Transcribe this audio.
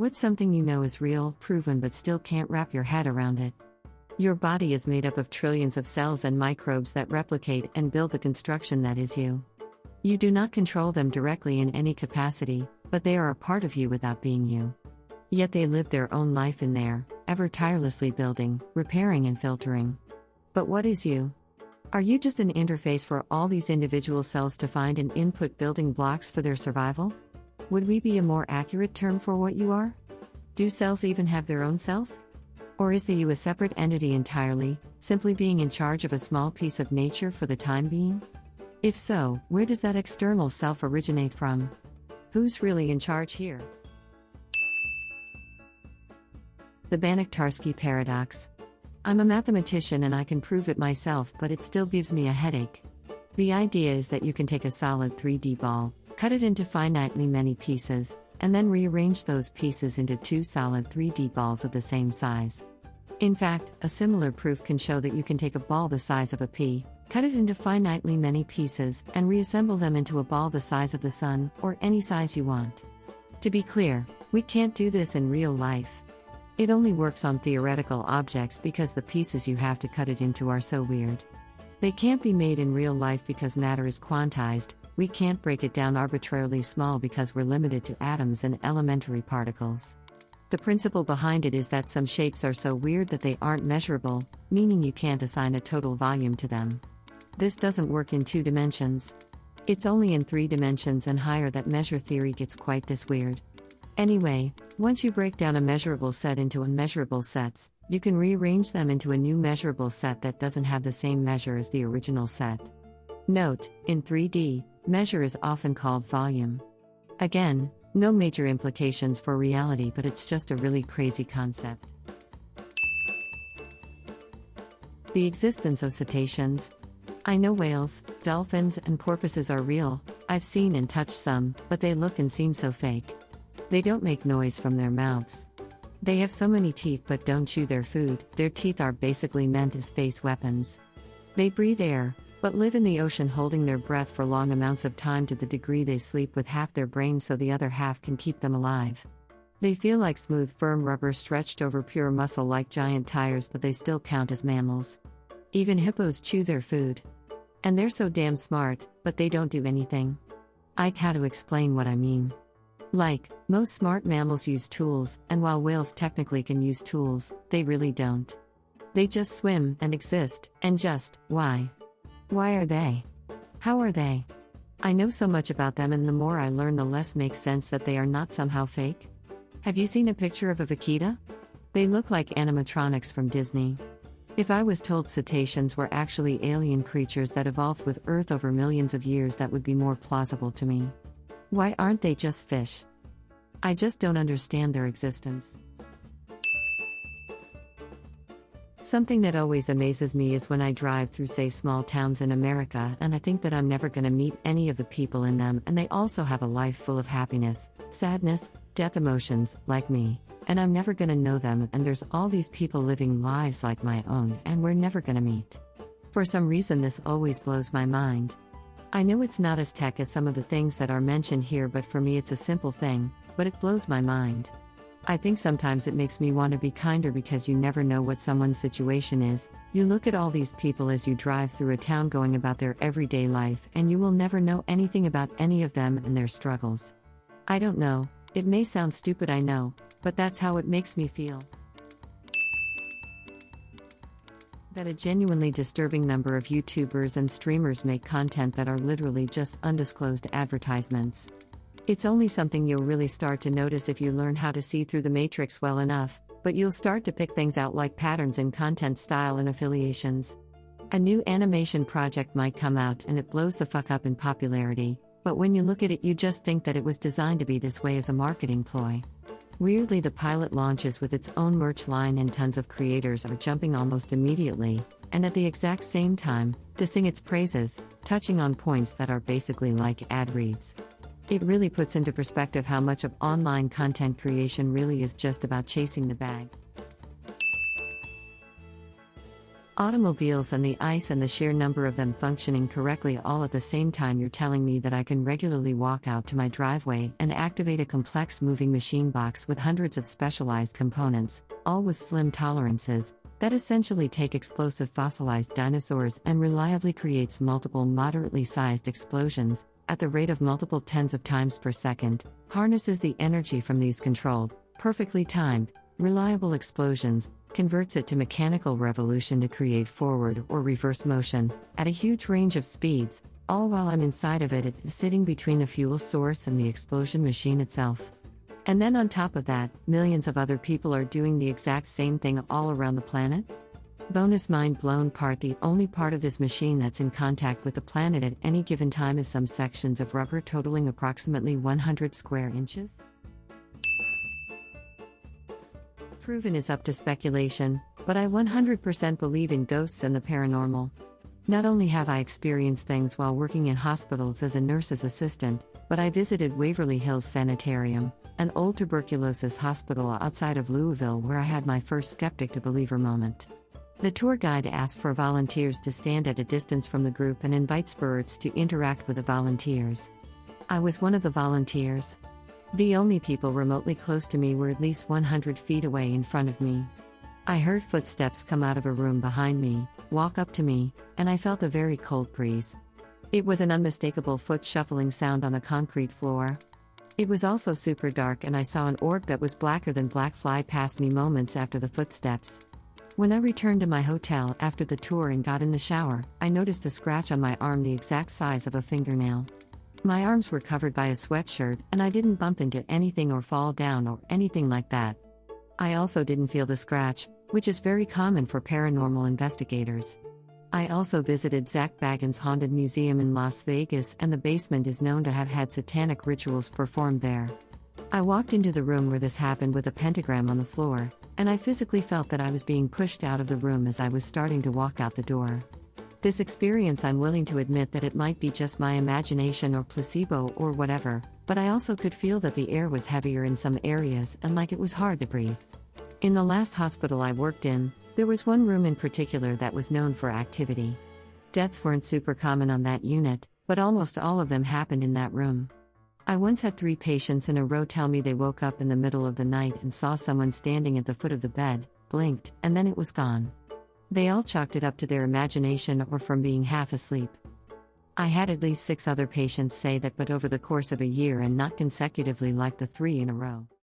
What's something you know is real, proven but still can't wrap your head around it? Your body is made up of trillions of cells and microbes that replicate and build the construction that is you. You do not control them directly in any capacity, but they are a part of you without being you. Yet they live their own life in there, ever tirelessly building, repairing and filtering. But what is you? Are you just an interface for all these individual cells to find and input building blocks for their survival? Would we be a more accurate term for what you are? Do cells even have their own self? Or is the you a separate entity entirely, simply being in charge of a small piece of nature for the time being? If so, where does that external self originate from? Who's really in charge here? The Banach-Tarski paradox. I'm a mathematician and I can prove it myself, but it still gives me a headache. The idea is that you can take a solid 3D ball, cut it into finitely many pieces, and then rearrange those pieces into two solid 3D balls of the same size. In fact, a similar proof can show that you can take a ball the size of a pea, cut it into finitely many pieces, and reassemble them into a ball the size of the sun, or any size you want. To be clear, we can't do this in real life. It only works on theoretical objects because the pieces you have to cut it into are so weird. They can't be made in real life because matter is quantized. We can't break it down arbitrarily small because we're limited to atoms and elementary particles. The principle behind it is that some shapes are so weird that they aren't measurable, meaning you can't assign a total volume to them. This doesn't work in 2 dimensions. It's only in 3 dimensions and higher that measure theory gets quite this weird. Anyway, once you break down a measurable set into unmeasurable sets, you can rearrange them into a new measurable set that doesn't have the same measure as the original set. Note, in 3D, measure is often called volume. Again, no major implications for reality, but it's just a really crazy concept. The existence of cetaceans. I know whales, dolphins, and porpoises are real. I've seen and touched some, but they look and seem so fake. They don't make noise from their mouths. They have so many teeth but don't chew their food. Their teeth are basically meant as space weapons. They breathe air, but live in the ocean holding their breath for long amounts of time to the degree they sleep with half their brain so the other half can keep them alive. They feel like smooth firm rubber stretched over pure muscle like giant tires, but they still count as mammals. Even hippos chew their food. And they're so damn smart, but they don't do anything. I had to explain what I mean. Like, most smart mammals use tools, and while whales technically can use tools, they really don't. They just swim and exist, and just, why? Why are they? How are they? I know so much about them, and the more I learn, the less makes sense that they are not somehow fake. Have you seen a picture of a vaquita? They look like animatronics from Disney. If I was told cetaceans were actually alien creatures that evolved with Earth over millions of years, that would be more plausible to me. Why aren't they just fish? I just don't understand their existence. Something that always amazes me is when I drive through, say, small towns in America, and I think that I'm never going to meet any of the people in them, and they also have a life full of happiness, sadness, death emotions, like me, and I'm never going to know them, and there's all these people living lives like my own, and we're never going to meet. For some reason this always blows my mind. I know it's not as tech as some of the things that are mentioned here, but for me it's a simple thing, but it blows my mind. I think sometimes it makes me want to be kinder because you never know what someone's situation is. You look at all these people as you drive through a town going about their everyday life, and you will never know anything about any of them and their struggles. I don't know, it may sound stupid, I know, but that's how it makes me feel. That a genuinely disturbing number of YouTubers and streamers make content that are literally just undisclosed advertisements. It's only something you'll really start to notice if you learn how to see through the matrix well enough, but you'll start to pick things out like patterns in content style and affiliations. A new animation project might come out and it blows the fuck up in popularity, but when you look at it you just think that it was designed to be this way as a marketing ploy. Weirdly, the pilot launches with its own merch line and tons of creators are jumping almost immediately, and at the exact same time, to sing its praises, touching on points that are basically like ad reads. It really puts into perspective how much of online content creation really is just about chasing the bag. Automobiles and the ice and the sheer number of them functioning correctly all at the same time. You're telling me that I can regularly walk out to my driveway and activate a complex moving machine box with hundreds of specialized components, all with slim tolerances, that essentially take explosive fossilized dinosaurs and reliably creates multiple moderately sized explosions, at the rate of multiple tens of times per second, harnesses the energy from these controlled, perfectly timed, reliable explosions, converts it to mechanical revolution to create forward or reverse motion, at a huge range of speeds, all while I'm inside of it, sitting between the fuel source and the explosion machine itself. And then on top of that, millions of other people are doing the exact same thing all around the planet? Bonus mind blown part: the only part of this machine that's in contact with the planet at any given time is some sections of rubber totaling approximately 100 square inches? Proven is up to speculation, but I 100% believe in ghosts and the paranormal. Not only have I experienced things while working in hospitals as a nurse's assistant, but I visited Waverly Hills Sanitarium, an old tuberculosis hospital outside of Louisville, where I had my first skeptic to believer moment. The tour guide asked for volunteers to stand at a distance from the group and invite spirits to interact with the volunteers. I was one of the volunteers. The only people remotely close to me were at least 100 feet away in front of me. I heard footsteps come out of a room behind me, walk up to me, and I felt a very cold breeze. It was an unmistakable foot shuffling sound on the concrete floor. It was also super dark, and I saw an orb that was blacker than black fly past me moments after the footsteps. When I returned to my hotel after the tour and got in the shower, I noticed a scratch on my arm the exact size of a fingernail. My arms were covered by a sweatshirt, and I didn't bump into anything or fall down or anything like that. I also didn't feel the scratch, which is very common for paranormal investigators. I also visited Zak Bagans' Haunted Museum in Las Vegas, and the basement is known to have had satanic rituals performed there. I walked into the room where this happened with a pentagram on the floor, and I physically felt that I was being pushed out of the room as I was starting to walk out the door. This experience, I'm willing to admit that it might be just my imagination or placebo or whatever, but I also could feel that the air was heavier in some areas and like it was hard to breathe. In the last hospital I worked in, there was one room in particular that was known for activity. Deaths weren't super common on that unit, but almost all of them happened in that room. I once had 3 patients in a row tell me they woke up in the middle of the night and saw someone standing at the foot of the bed, blinked, and then it was gone. They all chalked it up to their imagination or from being half asleep. I had at least 6 other patients say that, but over the course of a year and not consecutively like the 3 in a row.